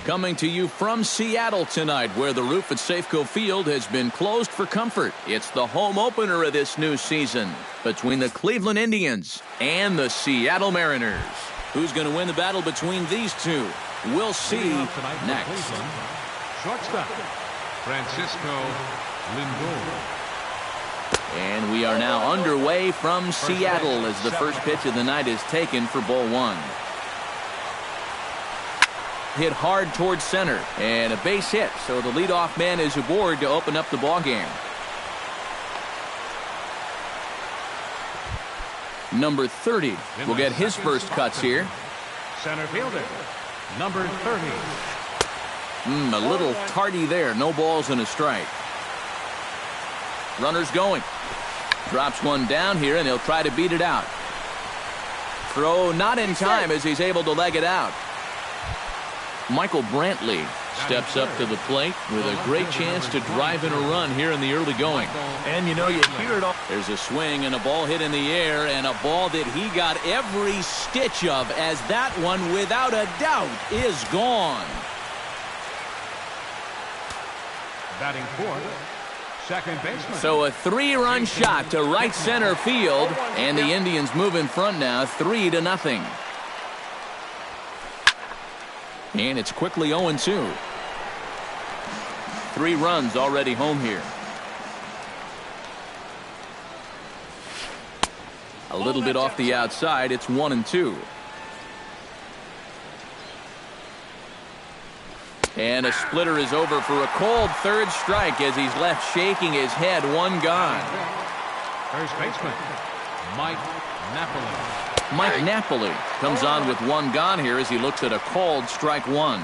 Coming to you from Seattle tonight, where the roof at Safeco Field has been closed for comfort. It's the home opener of this new season between the Cleveland Indians and the Seattle Mariners. Who's going to win the battle between these two? We'll see next. Shortstop, Francisco Lindor. And we are now underway from Seattle as the first pitch of the night is taken for ball one. Hit hard towards center and a base hit, so the leadoff man is aboard to open up the ball game. Number 30 will get his first cuts here. Center fielder, number 30. A little tardy there. No balls and a strike. Runner's going. Drops one down here, and he'll try to beat it out. Throw not in time as he's able to leg it out. Michael Brantley steps up to the plate with a great chance to drive in a run here in the early going. And you know, you hear it all. There's a swing and a ball hit in the air, and a ball that he got every stitch of, as that one, without a doubt, is gone. Batting fourth, second baseman. So a 3-run shot to right center field, and the Indians move in front now 3-0. And it's quickly 0-2. 3 runs already home here. A little bit off the outside. It's 1-2. And a splitter is over for a cold third strike as he's left shaking his head. One gone. First baseman, Mike Napoli. Mike Napoli comes on with 1 gone here as he looks at a called strike 1.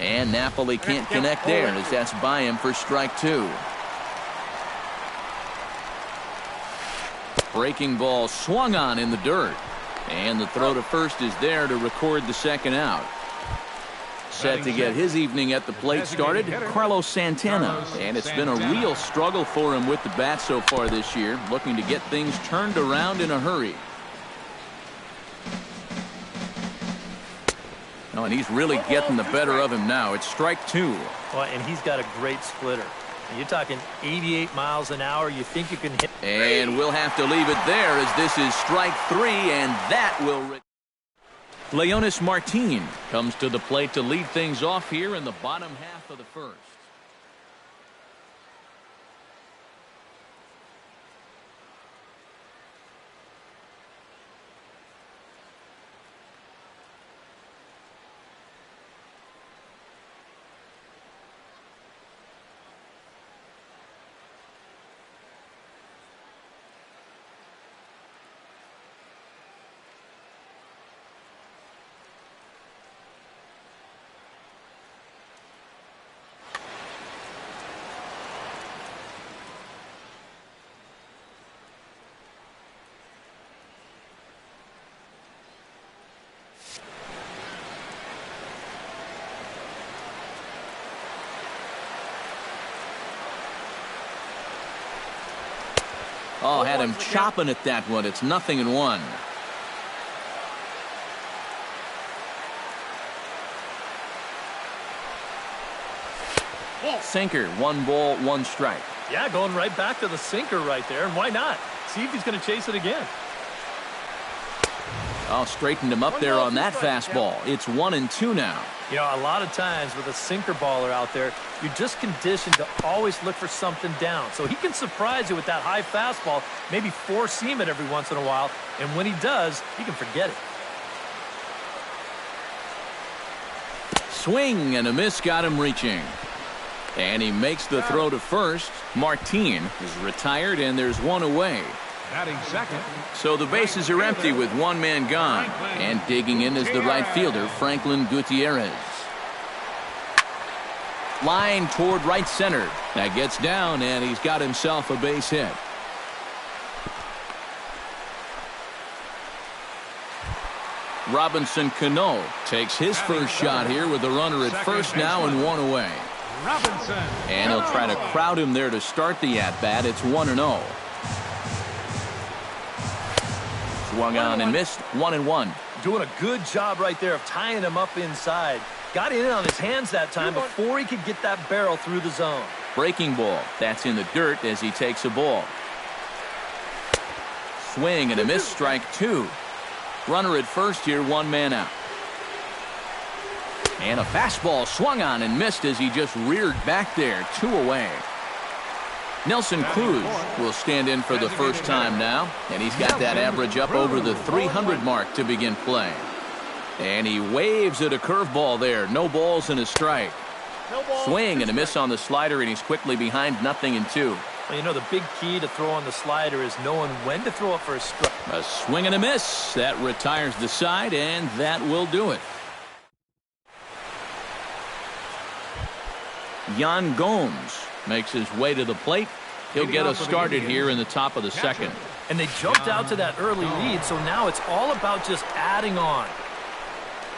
And Napoli can't connect there as that's by him for strike 2. Breaking ball swung on in the dirt. And the throw to first is there to record the second out. Set to get his evening at the plate started, Carlos Santana. And it's been a real struggle for him with the bat so far this year, looking to get things turned around in a hurry. Oh, and he's really getting the better of him now. It's strike 2. Well, and he's got a great splitter. You're talking 88 miles an hour. You think you can hit. And we'll have to leave it there as this is strike 3, and that will... Leonis Martin comes to the plate to lead things off here in the bottom half of the first. Oh, had him chopping at that one. It's 0-1. Sinker, 1 ball, 1 strike. Yeah, going right back to the sinker right there. And why not? See if he's going to chase it again. Oh, straightened him up there on that fastball. It's 1-2 now. You know, a lot of times with a sinker baller out there, you're just conditioned to always look for something down. So he can surprise you with that high fastball, maybe 4-seam it every once in a while. And when he does, you can forget it. Swing and a miss got him reaching. And he makes the throw to first. Martin is retired, and there's 1 away. Batting second. So the bases are empty with 1 man gone. And digging in is the right fielder, Franklin Gutierrez. Line toward right center. That gets down, and he's got himself a base hit. Robinson Cano takes his first shot here with the runner at first now and 1 away. Robinson. And he'll try to crowd him there to start the at-bat. It's 1-0. Swung on and missed. 1-1. Doing a good job right there of tying him up inside. Got in on his hands that time before he could get that barrel through the zone. Breaking ball. That's in the dirt as he takes a ball. Swing and a miss, strike two. Runner at first here, one man out. And a fastball swung on and missed as he just reared back there, 2 away. Nelson Cruz will stand in for the first time now, and he's got that average up over the 300 mark to begin play. And he waves at a curveball there. No balls and a strike. Swing and a miss on the slider, and he's quickly behind 0-2. Well, you know, the big key to throwing the slider is knowing when to throw it for a strike. A swing and a miss. That retires the side, and that will do it. Yan Gomes makes his way to the plate. He'll get us started here in the top of the second. And they jumped out to that early lead, so now it's all about just adding on.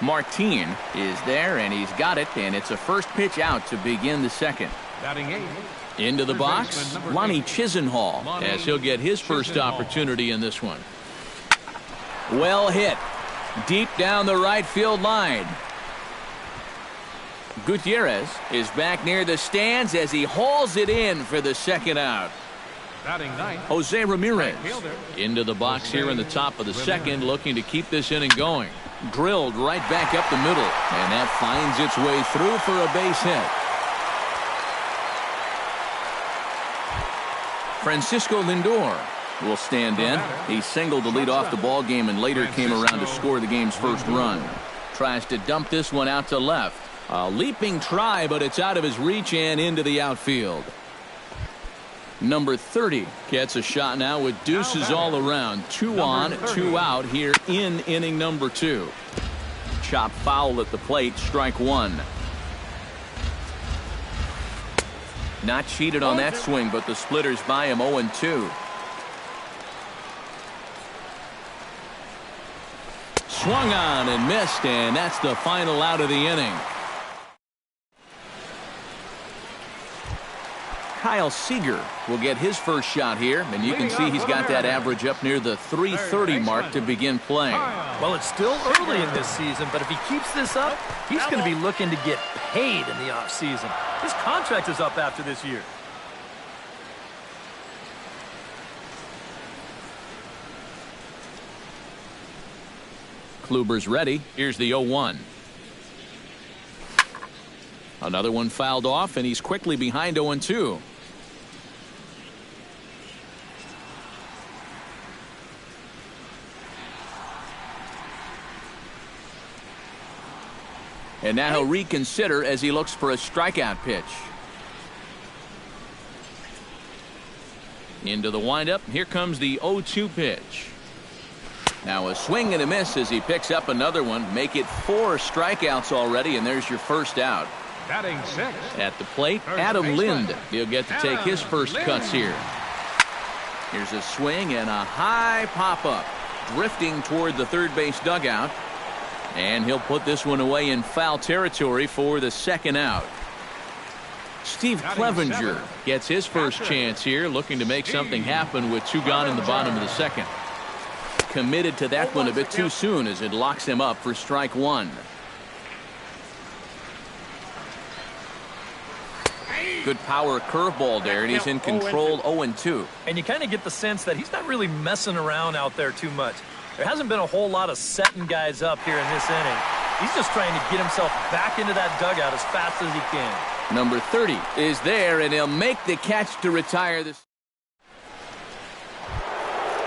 Martin is there, and he's got it, and it's a first pitch out to begin the second. Batting 8. Into the box, Lonnie Chisenhall, as he'll get his first opportunity in this one. Well hit. Deep down the right field line. Gutierrez is back near the stands as he hauls it in for the second out. Batting 9. Jose Ramirez into the box here in the top of the second, looking to keep this inning going. Drilled right back up the middle, and that finds its way through for a base hit. Francisco Lindor will stand in. He singled to lead off the ball game and later came around to score the game's first run. Tries to dump this one out to left. A leaping try, but it's out of his reach and into the outfield. Number 30 gets a shot now with deuces all around. 2 on, 2 out here in inning number 2. Chop foul at the plate, strike 1. Not cheated on that swing, but the splitters by him 0-2. Swung on and missed, and that's the final out of the inning. Kyle Seager will get his first shot here, and you can see he's got that average up near the 330 mark to begin playing. Well, it's still early in this season, but if he keeps this up, he's going to be looking to get paid in the offseason. His contract is up after this year. Kluber's ready. Here's the 0-1. Another one fouled off, and he's quickly behind 0-2. And now he'll reconsider as he looks for a strikeout pitch. Into the windup. Here comes the 0-2 pitch. Now a swing and a miss as he picks up another one. Make it 4 strikeouts already, and there's your first out. Batting 6. At the plate, Adam Lind. He'll get to take his first cuts here. Here's a swing and a high pop-up. Drifting toward the third base dugout. And he'll put this one away in foul territory for the second out. Steve Clevenger gets his first chance here, looking to make something happen with 2 gone in the bottom of the second. Committed to that one a bit too soon as it locks him up for strike 1. Good power curveball there, and he's in control 0-2. And you kind of get the sense that he's not really messing around out there too much. There hasn't been a whole lot of setting guys up here in this inning. He's just trying to get himself back into that dugout as fast as he can. Number 30 is there, and he'll make the catch to retire this.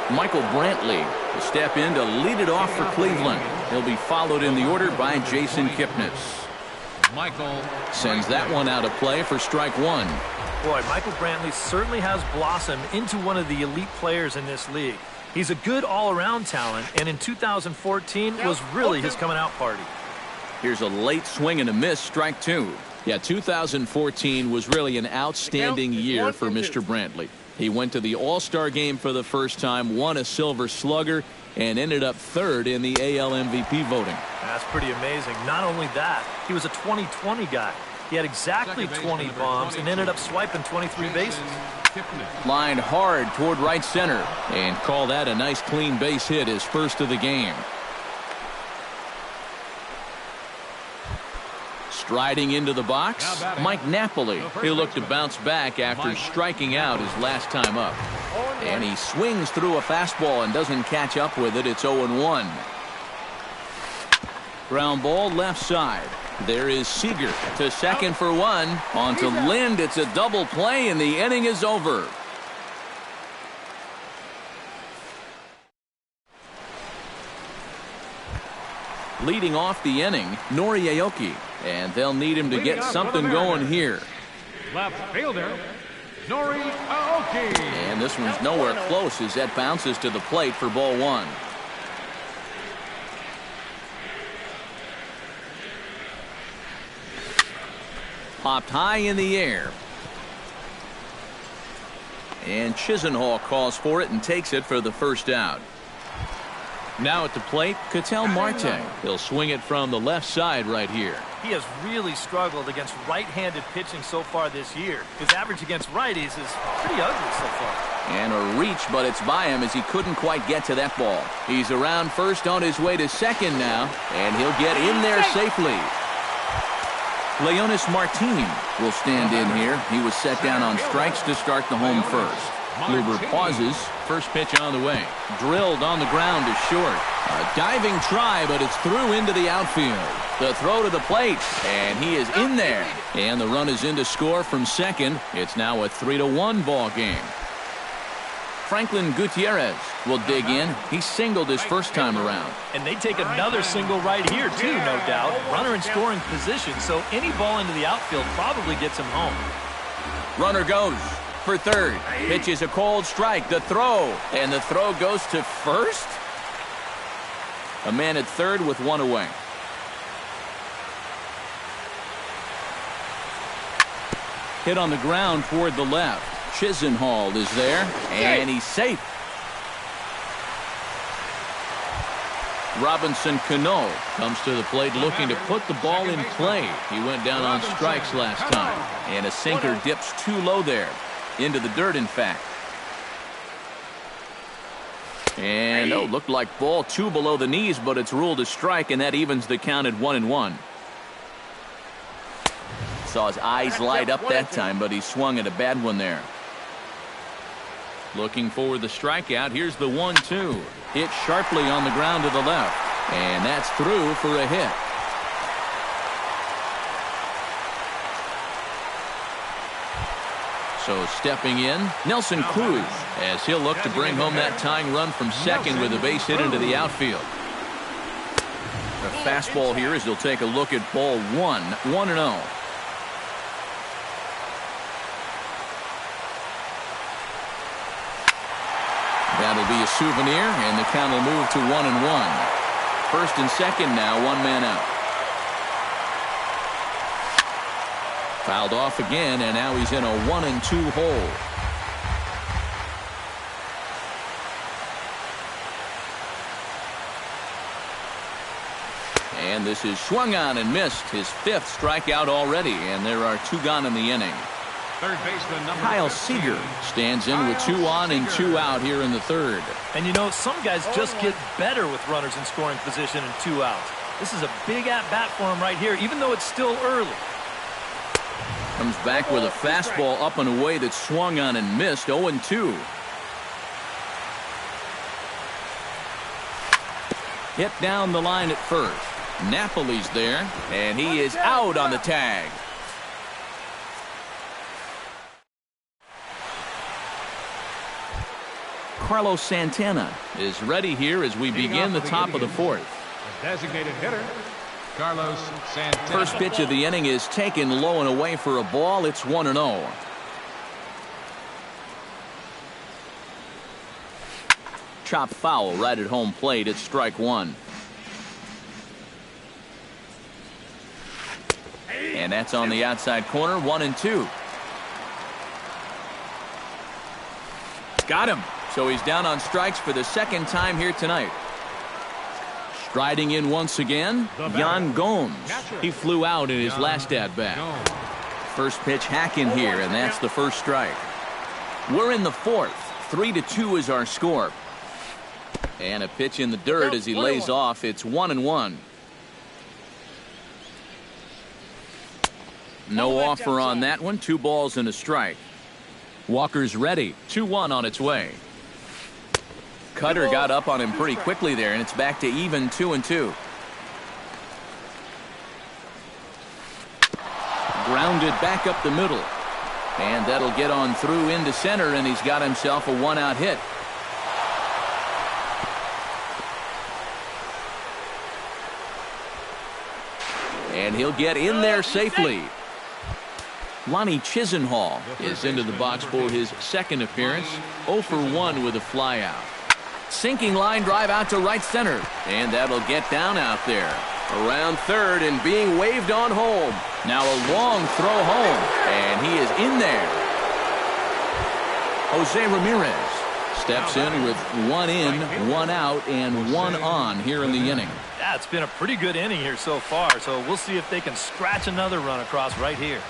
Michael Brantley will step in to lead it off for Cleveland. He'll be followed in the order by Jason Kipnis. Michael sends that one out of play for strike 1. Boy, Michael Brantley certainly has blossomed into one of the elite players in this league. He's a good all-around talent, and in 2014 was really his coming-out party. Here's a late swing and a miss, strike 2. Yeah, 2014 was really an outstanding year for Mr. Brantley. He went to the All-Star game for the first time, won a Silver Slugger, and ended up 3rd in the AL MVP voting. That's pretty amazing. Not only that, he was a 20-20 guy. He had exactly 20 bombs and ended up swiping 23 bases. Lined hard toward right center, and call that a nice clean base hit, his first of the game. Striding into the box, Mike Napoli. He'll look to bounce back after striking out his last time up. And he swings through a fastball and doesn't catch up with it. It's 0-1. Ground ball left side. There is Seager to second for one. On to Lind. It's a double play, and the inning is over. Leading off the inning, Nori Aoki. And they'll need him to get something going here. Left fielder, Nori Aoki. And this one's nowhere close as that bounces to the plate for ball one. Popped high in the air. And Chisenhall calls for it and takes it for the first out. Now at the plate, Ketel Marte. He'll swing it from the left side right here. He has really struggled against right-handed pitching so far this year. His average against righties is pretty ugly so far. And a reach, but it's by him as he couldn't quite get to that ball. He's around first on his way to second now, and he'll get in there safely. Leonis Martin will stand in here. He was set down on strikes to start the home first. Kluber pauses. First pitch on the way. Drilled on the ground is short. A diving try, but it's through into the outfield. The throw to the plate, and he is in there. And the run is in to score from second. It's now a 3-1 ball game. Franklin Gutierrez will dig in. He singled his first time around. And they take another single right here, too, no doubt. Runner in scoring position, so any ball into the outfield probably gets him home. Runner goes for third. Pitch is a cold strike. The throw. And the throw goes to first. A man at third with one away. Hit on the ground toward the left. Chisenhall is there, and he's safe. Robinson Cano comes to the plate looking to put the ball in play. He went down on strikes last time, and a sinker dips too low there. Into the dirt, in fact. And, looked like ball two below the knees, but it's ruled a strike, and that evens the count at 1-1. Saw his eyes light up that time, but he swung at a bad one there. Looking for the strikeout. Here's the 1-2. Hit sharply on the ground to the left. And that's through for a hit. So stepping in, Nelson Cruz, as he'll look to bring home that tying run from second with a base hit into the outfield. A fastball here as he'll take a look at ball one. 1-0. That'll be a souvenir, and the count will move to 1-1. First and second now, one man out. Fouled off again, and now he's in a 1-2 hole. And this is swung on and missed. His fifth strikeout already, and there are two gone in the inning. Third baseman number Kyle 15. Seager stands in with 2 on and 2 out here in the third. And you know, some guys just get better with runners in scoring position and 2 outs. This is a big at-bat for him right here, even though it's still early. Comes back with a fastball up and away that swung on and missed. 0-2. Hit down the line at first. Napoli's there, and he is out on the tag. Carlos Santana is ready here as we begin the top of the fourth. The designated hitter, Carlos Santana. First pitch of the inning is taken low and away for a ball. It's 1-0. Chop foul right at home plate. It's strike one. And that's on the outside corner. 1-2. Got him. So he's down on strikes for the second time here tonight. Striding in once again, Yan Gomes. He flew out in his last at-bat. First pitch hacking here, and that's the first strike. We're in the fourth. 3-2 is our score. And a pitch in the dirt as he lays off. It's 1-1. No offer on that one. 2 balls and a strike. Walker's ready. 2-1 on its way. Cutter got up on him pretty quickly there, and it's back to even 2-2. Grounded back up the middle. And that'll get on through into center, and he's got himself a 1-out hit. And he'll get in there safely. Lonnie Chisenhall is into the box for his second appearance. 0 for 1 with a flyout. Sinking line drive out to right center. And that'll get down out there. Around third and being waved on home. Now a long throw home. And he is in there. Jose Ramirez steps in with 1 in, 1 out, and 1 on here in the inning. Yeah, it's been a pretty good inning here so far. So we'll see if they can scratch another run across right here.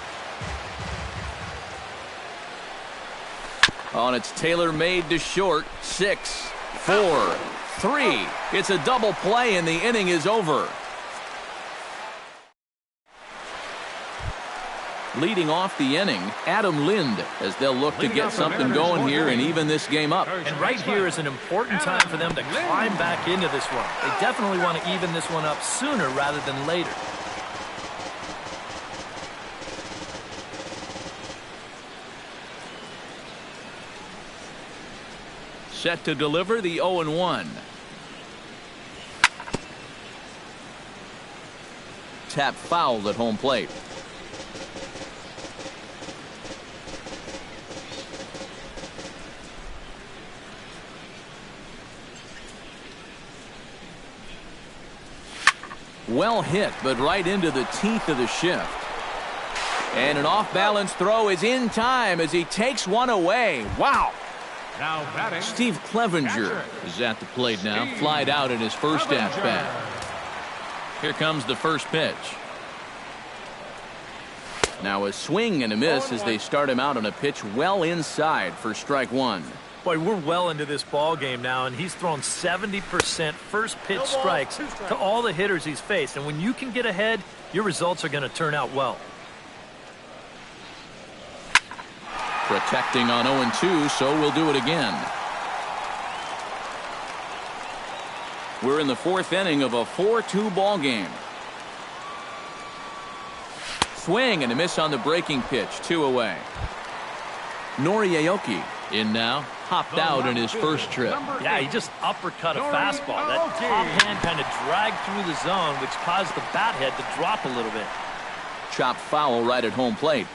On its tailor-made to short. 6, 4, 3. It's a double play, and the inning is over. Leading off the inning, Adam Lind, as they'll look to get something going here and even this game up. And right here is an important time for them to climb back into this one. They definitely want to even this one up sooner rather than later. Set to deliver the 0-1. Tap foul at home plate. Well hit, but right into the teeth of the shift. And an off-balance throw is in time as he takes one away. Wow. Now batting, Steve Clevenger is at the plate now. Flied out in his first at-bat. Here comes the first pitch. Now a swing and a miss as they start him out on a pitch well inside for strike 1. Boy, we're well into this ball game now, and he's thrown 70% first pitch strikes to all the hitters he's faced. And when you can get ahead, your results are going to turn out well. Protecting on 0-2, so we'll do it again. We're in the 4th inning of a 4-2 ball game. Swing and a miss on the breaking pitch. 2 away. Noriaoki in now. Hopped out in his first trip. Yeah, he just uppercut a fastball. That top hand kind of dragged through the zone, which caused the bat head to drop a little bit. Chopped foul right at home plate.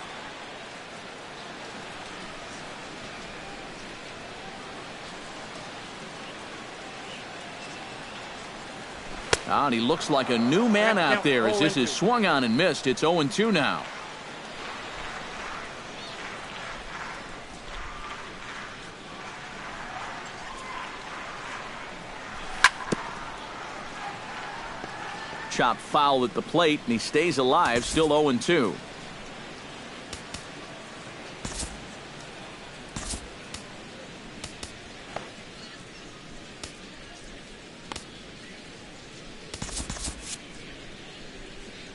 And he looks like a new man out there as this is swung on and missed. It's 0-2 now. Chopped foul at the plate, and he stays alive, still 0-2.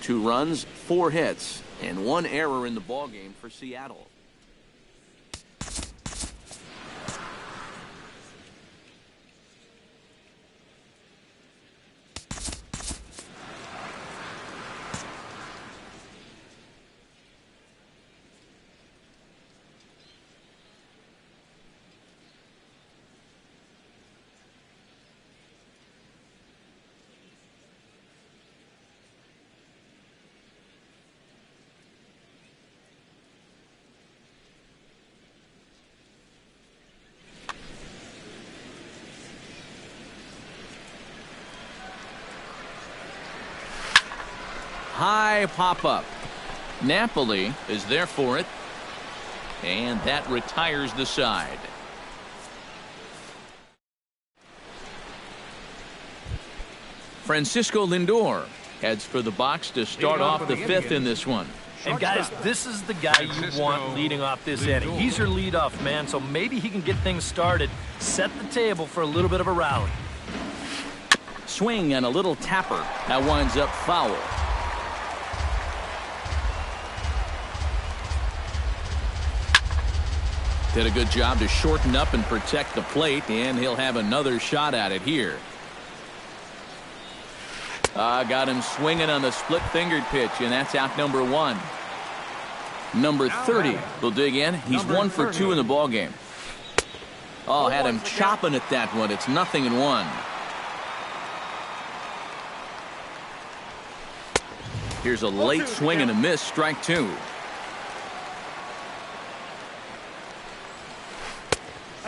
Two runs, 4 hits, and 1 error in the ballgame for Seattle. High pop-up. Napoli is there for it. And that retires the side. Francisco Lindor heads for the box to start off the 5th in this one. And guys, this is the guy you want leading off this inning. He's your leadoff man, so maybe he can get things started, set the table for a little bit of a rally. Swing and a little tapper. That winds up foul. Did a good job to shorten up and protect the plate, and he'll have another shot at it here. Got him swinging on the split-fingered pitch, and that's out number 1. Number 30 will dig in. He's 1 for 2 in the ballgame. Oh, had him chopping at that one. It's 0-1. Here's a late swing and a miss, strike 2.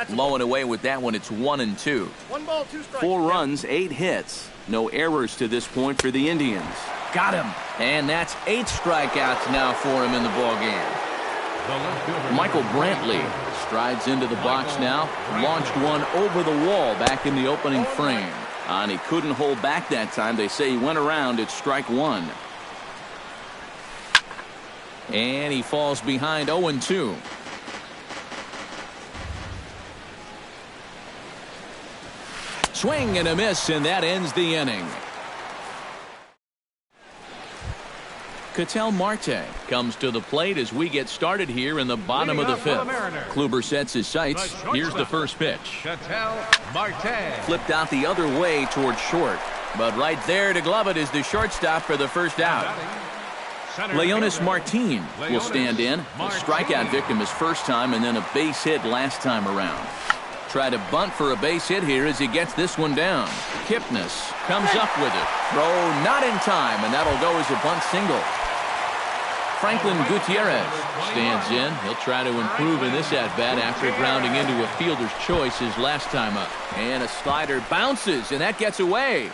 Low and away with that one. It's 1-2. 1 ball, 2 strikes. 4 runs, 8 hits. No errors to this point for the Indians. Got him. And that's 8 strikeouts now for him in the ballgame. Michael Brantley strides into the box now. Launched one over the wall back in the opening frame. And he couldn't hold back that time. They say he went around. It's strike 1. And he falls behind 0-2. Swing and a miss, and that ends the inning. Ketel Marte comes to the plate as we get started here in the bottom of the 5th. Kluber sets his sights. Here's the first pitch. Ketel Marte. Flipped out the other way towards short. But right there to glove it is the shortstop for the first out. Leonis Martin will stand in. A strikeout victim his first time and then a base hit last time around. Try to bunt for a base hit here as he gets this one down. Kipnis comes up with it. Throw not in time, and that'll go as a bunt single. Franklin Gutierrez stands in. He'll try to improve in this at-bat after grounding into a fielder's choice his last time up. And a slider bounces, and that gets away.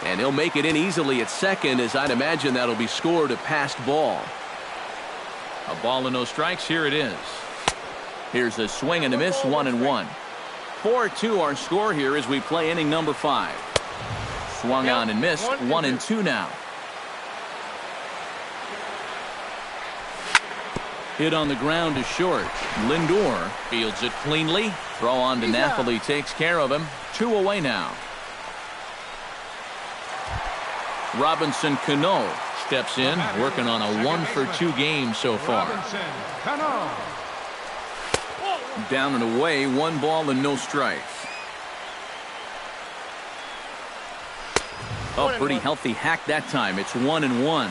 And he'll make it in easily at second, as I'd imagine that'll be scored a passed ball. A ball and no strikes. Here it is. Here's a swing and a miss, 1-1. 4-2 our score here as we play inning number 5. Swung on and missed, 1-2 now. Hit on the ground to short. Lindor fields it cleanly. Throw on to Napoli takes care of him. 2 away now. Robinson Cano steps in, working on a 1 for 2 game so far. Down and away, 1 ball and no strikes. Oh, pretty healthy hack that time. It's 1-1.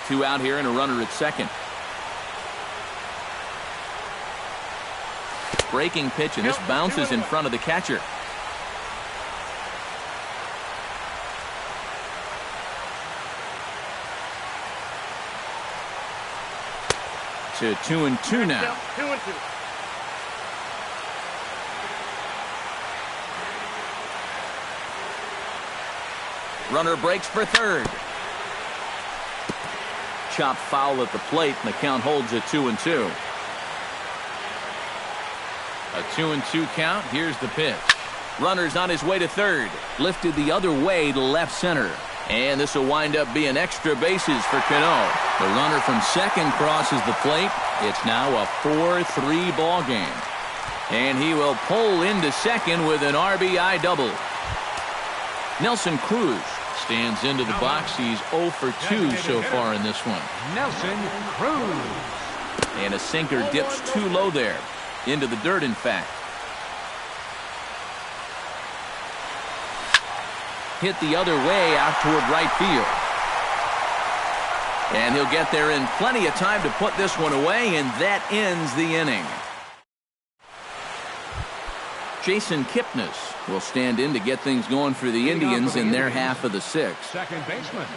2 out here and a runner at second. Breaking pitch, and this bounces in front of the catcher. To 2-2 now. 2-2. Runner breaks for third. Chop foul at the plate, and the count holds at 2-2. A 2-2 count. Here's the pitch. Runner's on his way to third. Lifted the other way to left center. And this will wind up being extra bases for Cano. The runner from second crosses the plate. It's now a 4-3 ball game. And he will pull into second with an RBI double. Nelson Cruz stands into the box. He's 0 for 2 so far in this one. Nelson Cruz. And a sinker dips too low there. Into the dirt, in fact. Hit the other way out toward right field. And he'll get there in plenty of time to put this one away, and that ends the inning. Jason Kipnis will stand in to get things going for the Indians in their half of the 6th. Second baseman,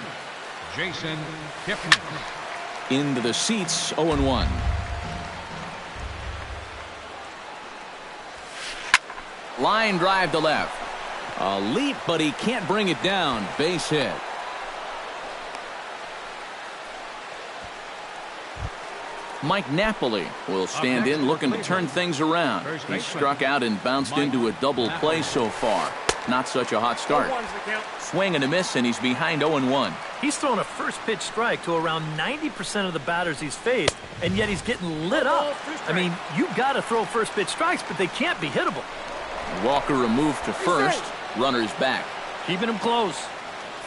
Jason Kipnis. Into the seats, 0-1. Line drive to left. A leap, but he can't bring it down. Base hit. Mike Napoli will stand in looking to turn things around. He struck out and bounced into a double play so far. Not such a hot start. Swing and a miss, and he's behind 0-1. He's thrown a first pitch strike to around 90% of the batters he's faced, and yet he's getting lit up. I mean, you got to throw first pitch strikes, but they can't be hittable. Walker removed to first. Runners back. Keeping him close.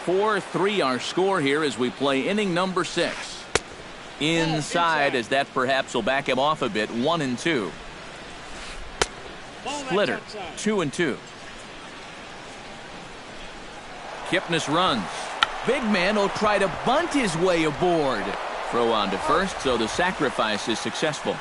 4-3 our score here as we play inning number 6. Inside, as that perhaps will back him off a bit. 1-2. Splitter. 2-2. Kipnis runs. Big man will try to bunt his way aboard. Throw on to first, so the sacrifice is successful.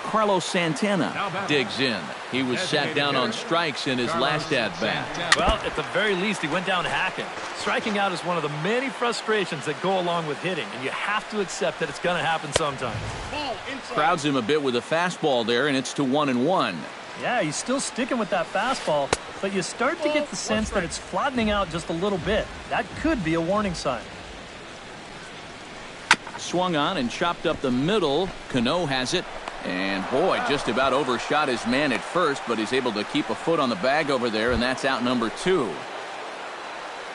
Carlos Santana digs in. He was sat down on strikes in his last at-bat. Well, at the very least, he went down hacking. Striking out is one of the many frustrations that go along with hitting, and you have to accept that it's going to happen sometime. Crowds him a bit with a fastball there, and it's to 1-1. Yeah, he's still sticking with that fastball, but you start to get the sense that it's flattening out just a little bit. That could be a warning sign. Swung on and chopped up the middle. Cano has it. And boy, just about overshot his man at first, but he's able to keep a foot on the bag over there, and that's out number 2.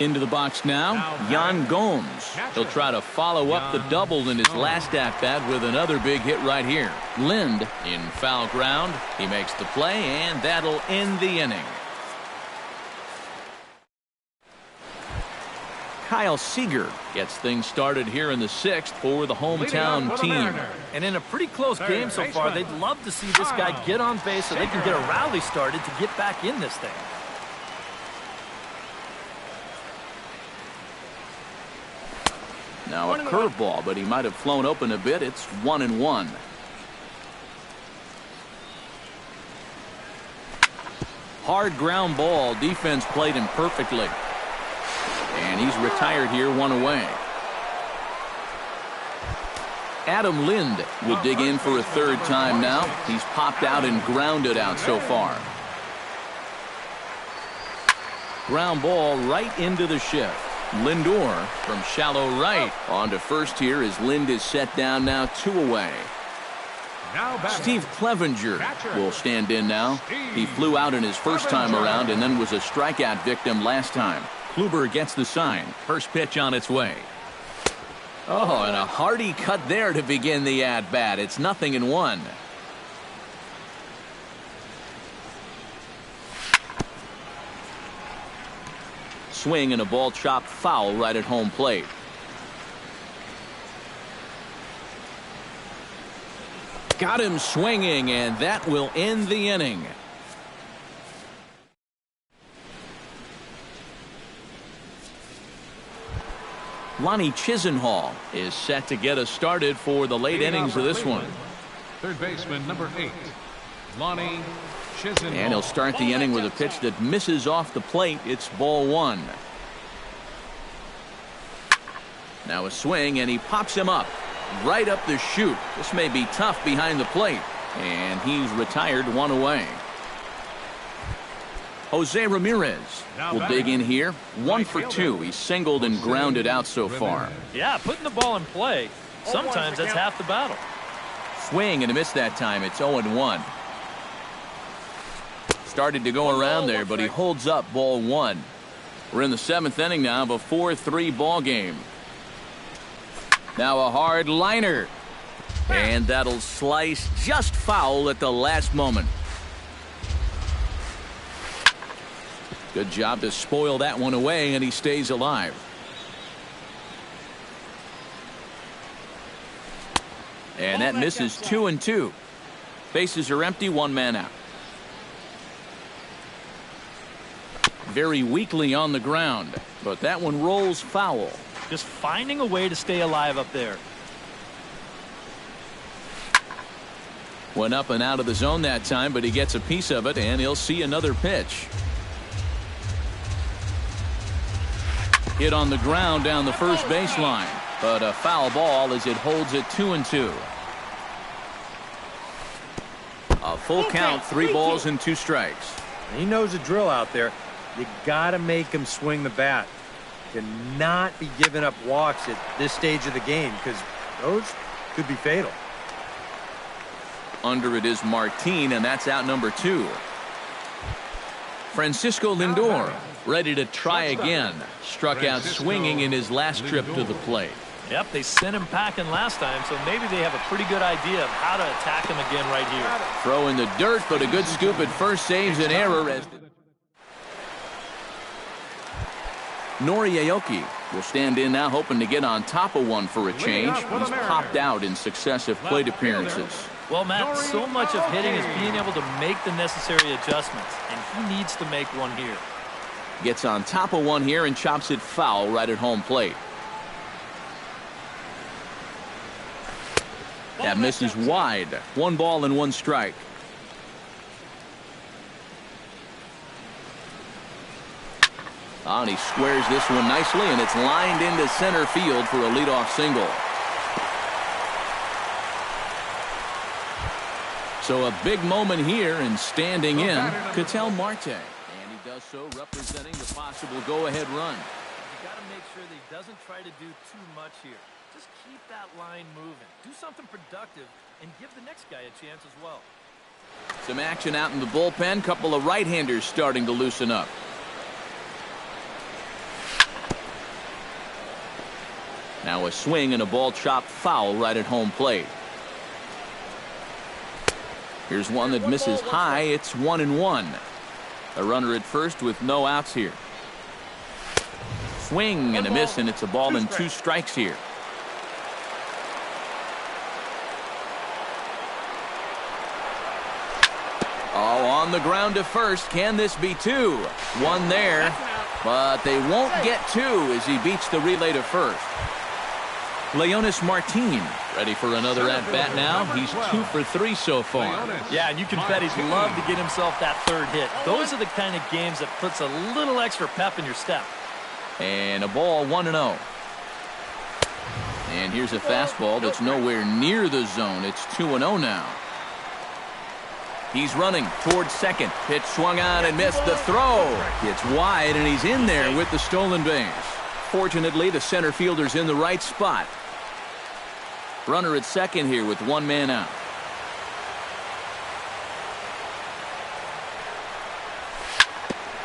Into the box now, Yan Gomes. He'll try to follow up the double in his last at-bat with another big hit right here. Lind in foul ground. He makes the play, and that'll end the inning. Kyle Seager gets things started here in the 6th for the hometown team. And in a pretty close game so far, they'd love to see this guy get on base so they can get a rally started to get back in this thing. Now a curveball, but he might have flown open a bit. It's 1-1. Hard ground ball. Defense played him perfectly. And he's retired here, 1 away. Adam Lind will dig in for a 3rd time now. He's popped out and grounded out so far. Ground ball right into the shift. Lindor from shallow right. On to first here as Lind is set down now, 2 away. Steve Clevenger will stand in now. He flew out in his first time around and then was a strikeout victim last time. Kluber gets the sign. First pitch on its way. Oh, and a hearty cut there to begin the at-bat. It's 0-1. Swing and a ball chopped foul right at home plate. Got him swinging, and that will end the inning. Lonnie Chisenhall is set to get us started for the late innings of this one. Third baseman, number 8, Lonnie Chisenhall. And he'll start the inning with a pitch that misses off the plate. It's ball 1. Now a swing, and he pops him up right up the chute. This may be tough behind the plate, and he's retired, 1 away. Jose Ramirez will dig in here. 1 for 2. He's singled and grounded out so far. Yeah, putting the ball in play, sometimes that's half the battle. Swing and a miss that time. It's 0-1. Started to go around there, but he holds up, ball 1. We're in the 7th inning now of a 4-3 ball game. Now a hard liner. And that'll slice just foul at the last moment. Good job to spoil that one away, and he stays alive. And that misses 2-2. Bases are empty, 1 man out. Very weakly on the ground, but that one rolls foul. Just finding a way to stay alive up there. Went up and out of the zone that time, but he gets a piece of it, and he'll see another pitch. Hit on the ground down the first baseline, but a foul ball as it holds it 2-2. A full count, 3 balls and 2 strikes. He knows the drill out there. You got to make him swing the bat. Cannot be giving up walks at this stage of the game, because those could be fatal. Under it is Martin, and that's out number 2. Francisco Lindor ready to try again. Struck out swinging in his last trip to the plate. Yep, they sent him packing last time, so maybe they have a pretty good idea of how to attack him again right here. Throw in the dirt, but a good scoop at first saves an error. As Nori Aoki will stand in now, hoping to get on top of one for a change. He's popped out in successive plate appearances. Well, Matt, so much of hitting is being able to make the necessary adjustments, and he needs to make one here. Gets on top of one here and chops it foul right at home plate. That misses wide. 1 ball and 1 strike. Oh, and he squares this one nicely, and it's lined into center field for a leadoff single. So a big moment here, and standing in, Ketel Marte. And he does so representing the possible go-ahead run. You got to make sure that he doesn't try to do too much here. Just keep that line moving. Do something productive and give the next guy a chance as well. Some action out in the bullpen. Couple of right-handers starting to loosen up. Now a swing and a ball chopped foul right at home plate. Here's one that misses high. It's 1-1. A runner at first with no outs here. Swing and a miss, and it's a ball and 2 strikes here. Oh, on the ground to first. Can this be 2? 1 there, but they won't get 2 as he beats the relay to first. Leonis Martin ready for another at-bat now. He's 2 for 3 so far. Yeah, and you can bet he'd love to get himself that 3rd hit. Those are the kind of games that puts a little extra pep in your step. And a ball, 1-0. And here's a fastball that's nowhere near the zone. It's 2-0 now. He's running towards second. Pitch swung on and missed. The throw. It's wide, and he's in there with the stolen base. Fortunately, the center fielder's in the right spot. Runner at second here with 1 man out.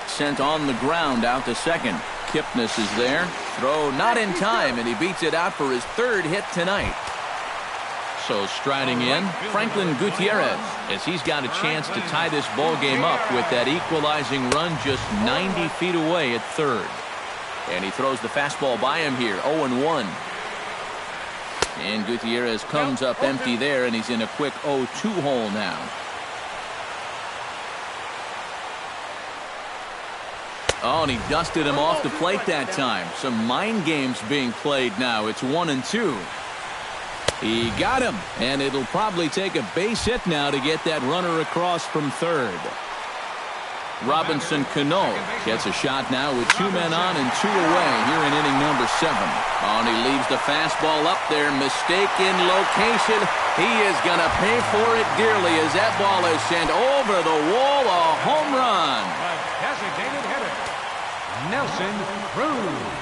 Sent on the ground out to second. Kipnis is there. Throw not in time, and he beats it out for his 3rd hit tonight. So striding in, Franklin Gutierrez, as he's got a chance to tie this ball game up with that equalizing run just 90 feet away at 3rd. And he throws the fastball by him here, 0-1. And Gutierrez comes up empty there, and he's in a quick 0-2 hole now. Oh, and he dusted him off the plate that time. Some mind games being played now. It's 1-2. He got him, and it'll probably take a base hit now to get that runner across from 3rd. Robinson Cano gets a shot now with 2 men on and 2 away here in inning number 7. Oh, and he leaves the fastball up there. Mistaken location. He is going to pay for it dearly as that ball is sent over the wall. A home run. Designated hitter, Nelson Cruz.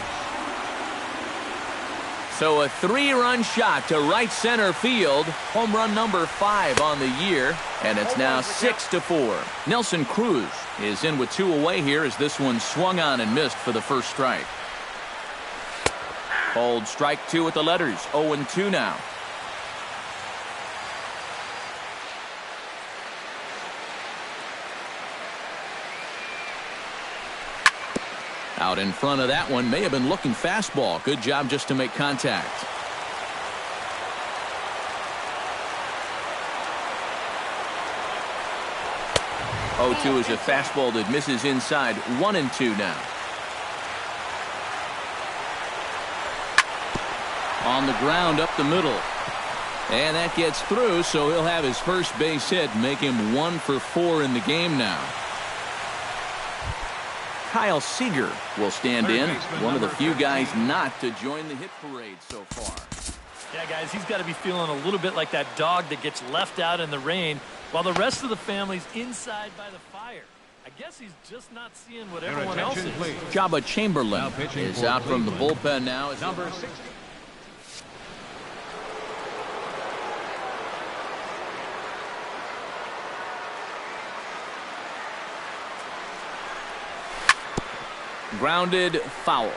So a 3-run shot to right center field. Home run number 5 on the year. And it's now 6-4. Nelson Cruz is in with 2 away here as this one swung on and missed for the first strike. Called strike 2 with the letters. 0-2 now. Out in front of that one, may have been looking fastball. Good job just to make contact. 0-2 is a fastball that misses inside. 1-2 now. On the ground up the middle. And that gets through, so he'll have his first base hit, make him 1 for 4 in the game now. Kyle Seager will stand in, one of the few guys not to join the hit parade so far. Yeah, guys, he's got to be feeling a little bit like that dog that gets left out in the rain while the rest of the family's inside by the fire. I guess he's just not seeing what everyone else is. Jabba Chamberlain is out from the bullpen now. It's number 60. Grounded foul.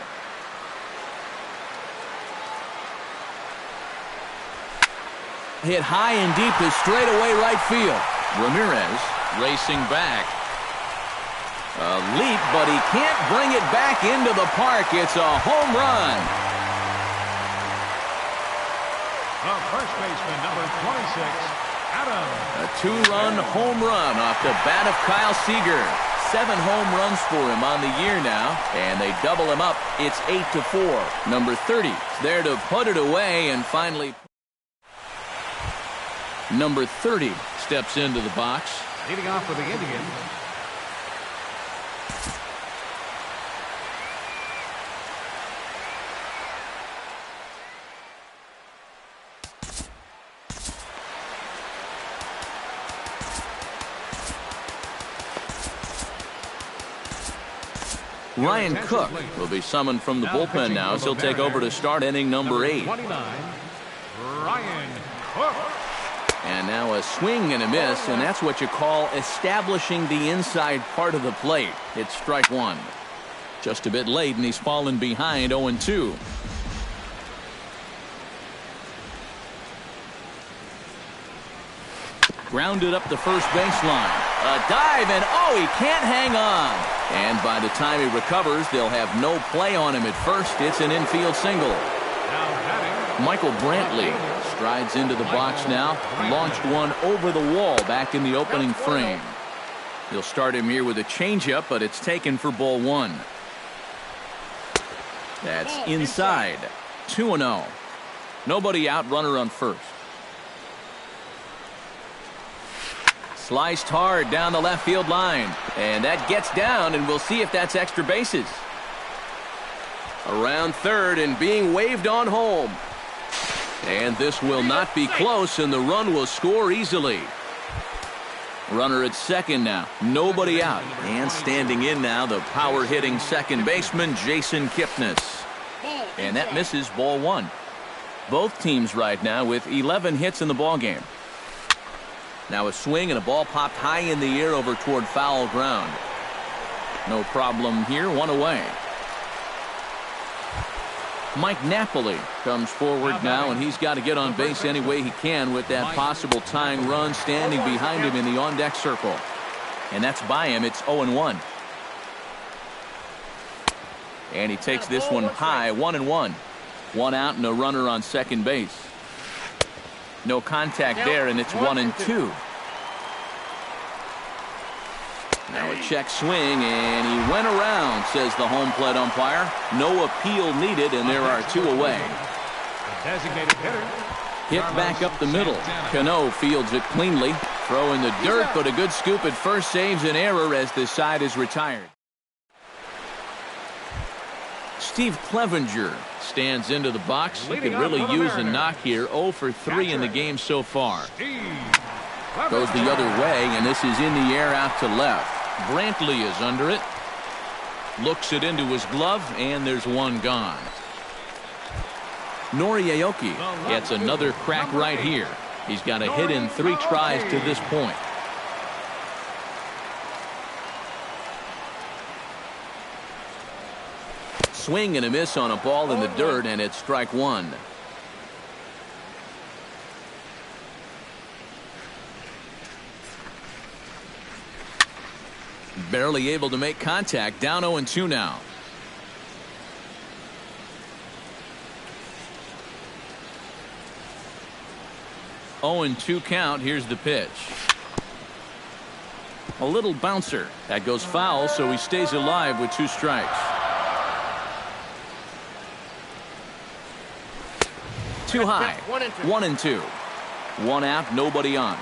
Hit high and deep to straightaway right field. Ramirez racing back. A leap, but he can't bring it back into the park. It's a home run. The first baseman, number 26, Adam. A two-run home run off the bat of Kyle Seager. 7 home runs for him on the year now, and they double him up. It's 8-4. Number 30 is there to put it away, and finally number 30 steps into the box. Leading off for the Indians, Ryan Cook will be summoned from the bullpen now as he'll take over to start inning number 8. 29, Ryan Cook. And now a swing and a miss, and that's what you call establishing the inside part of the plate. It's strike 1. Just a bit late, and he's fallen behind 0-2. Grounded up the first baseline. A dive, and oh, he can't hang on. And by the time he recovers, they'll have no play on him at first. It's an infield single. Michael Brantley strides into the box now. Launched one over the wall back in the opening frame. He'll start him here with a changeup, but it's taken for ball 1. That's inside. 2-0. Nobody out, runner on first. Sliced hard down the left field line. And that gets down, and we'll see if that's extra bases. Around third and being waved on home. And this will not be close, and the run will score easily. Runner at second now. Nobody out. And standing in now, the power-hitting second baseman, Jason Kipnis. And that misses ball 1. Both teams right now with 11 hits in the ballgame. Now a swing and a ball popped high in the air over toward foul ground. No problem here, 1 away. Mike Napoli comes forward now, and he's got to get on base any way he can with that possible tying run standing behind him in the on-deck circle. And that's by him. It's 0-1. And he takes this one high, 1-1. 1 out and a runner on second base. No contact there, and it's 1-2. Now a check swing, and he went around, says the home plate umpire. No appeal needed, and there are 2 away. Designated hitter. Hit back up the middle. Cano fields it cleanly. Throw in the dirt, but a good scoop at first saves an error as the side is retired. Steve Clevenger stands into the box. He could really use a knock here. 0 for 3 in the game so far. Goes the other way, and this is in the air out to left. Brantley is under it. Looks it into his glove, and there's one gone. Nori Aoki gets another crack right here. He's got a hit in 3 tries to this point. Swing and a miss on a ball in the dirt, and it's strike 1. Barely able to make contact. Down 0-2 now. Oh, 0-2 count. Here's the pitch. A little bouncer. That goes foul, so he stays alive with 2 strikes. 2 high. 1-2. 1 out, nobody on.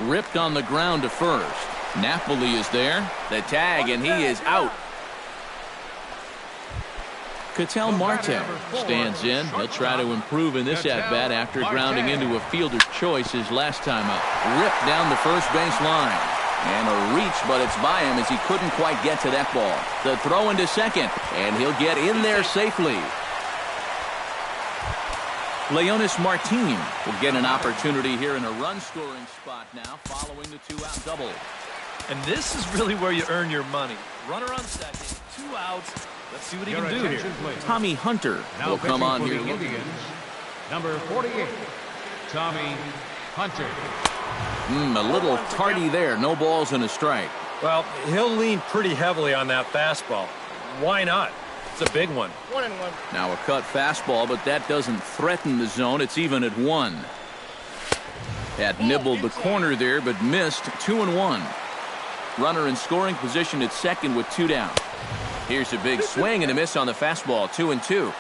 Ripped on the ground to first. Napoli is there. The tag, and he is out. Ketel Marte stands in. He'll try to improve in this at-bat after grounding into a fielder's choice his last time up. Ripped down the first base line. And a reach, but it's by him as he couldn't quite get to that ball. The throw into second, and he'll get in there safely. Leonis Martin will get an opportunity here in a run-scoring spot now following the 2-out double. And this is really where you earn your money. Runner on second, 2 outs. Let's see what he can do here. Tommy Hunter will come on here. Indians, number 48, Tommy Hunter. A little tardy there. No balls and a strike. Well, he'll lean pretty heavily on that fastball. Why not? It's a big one. 1-1. Now a cut fastball, but that doesn't threaten the zone. It's even at 1. Had nibbled the corner there, but missed. 2-1. Runner in scoring position at second with 2 down. Here's a big swing and a miss on the fastball. 2-2.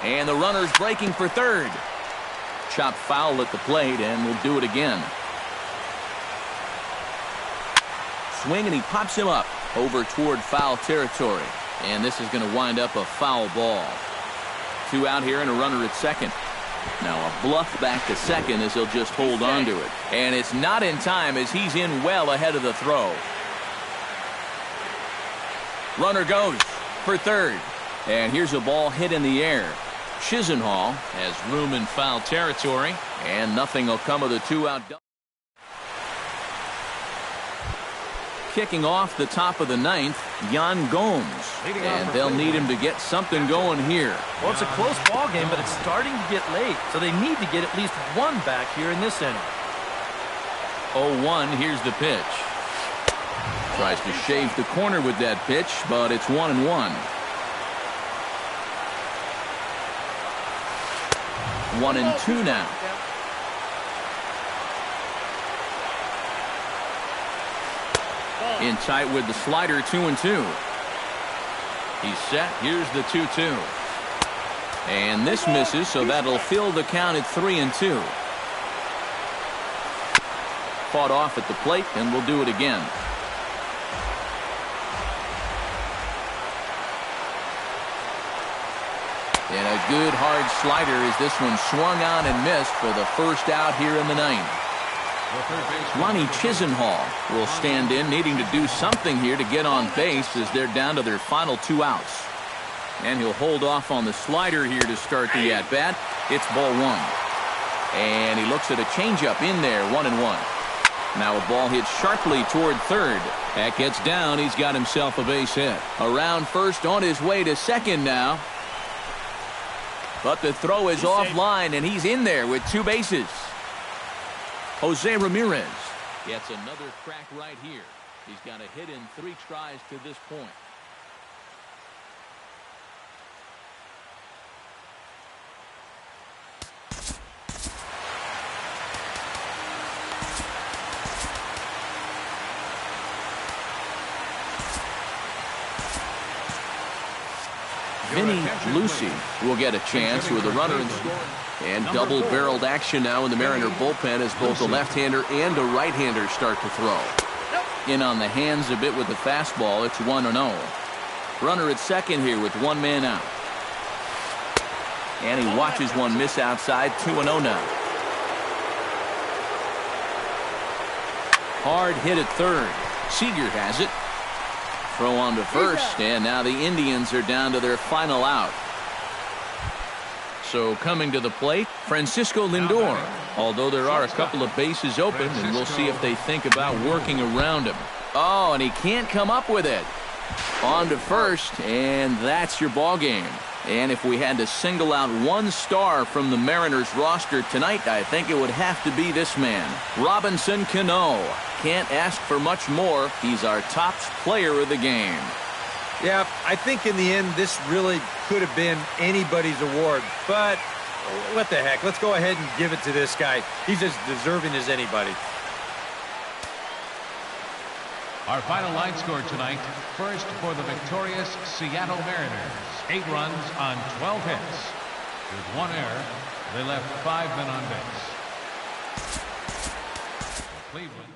And the runner's breaking for third. Chopped foul at the plate, and we'll do it again. Swing, and he pops him up over toward foul territory. And this is going to wind up a foul ball. 2 out here and a runner at second. Now a bluff back to second as he'll just hold on to it. And it's not in time as he's in well ahead of the throw. Runner goes for third. And here's a ball hit in the air. Chisenhall has room in foul territory, and nothing will come of the 2-out double. Kicking off the top of the 9th, Yan Gomes, and they'll need him to get something going here. Well, it's a close ball game, but it's starting to get late, so they need to get at least 1 back here in this inning. 0-1, here's the pitch. Tries to shave the corner with that pitch, but it's 1-1. 1-2 now. In tight with the slider. 2-2. He's set. Here's the 2-2. And this misses, so that'll fill the count at 3-2. Fought off at the plate, and we'll do it again. And a good hard slider as this one swung on and missed for the first out here in the 9th. Lonnie Chisenhall will stand in, needing to do something here to get on base as they're down to their final 2 outs. And he'll hold off on the slider here to start the at-bat. It's ball 1. And he looks at a changeup in there. 1-1. Now a ball hit sharply toward third. That gets down. He's got himself a base hit. Around first, on his way to second now. But the throw is offline, and he's in there with 2 bases. Jose Ramirez gets another crack right here. He's got a hit in 3 tries to this point. Vinny Lucy will get a chance with a runner in scoring. And double-barreled action now in the Mariner bullpen as both a left-hander and a right-hander start to throw. In on the hands a bit with the fastball. It's 1-0. Runner at second here with 1 man out. And he watches one miss outside. 2-0 now. Hard hit at third. Seager has it. Throw on to first, and now the Indians are down to their final out. So coming to the plate, Francisco Lindor. Although there are a couple of bases open, and we'll see if they think about working around him. Oh, and he can't come up with it. On to first, and that's your ball game. And if we had to single out 1 star from the Mariners roster tonight, I think it would have to be this man, Robinson Cano. Can't ask for much more. He's our top player of the game. Yeah, I think in the end, this really could have been anybody's award. But what the heck? Let's go ahead and give it to this guy. He's as deserving as anybody. Our final line score tonight. First for the victorious Seattle Mariners. 8 runs on 12 hits. With 1 error, they left 5 men on base. Cleveland.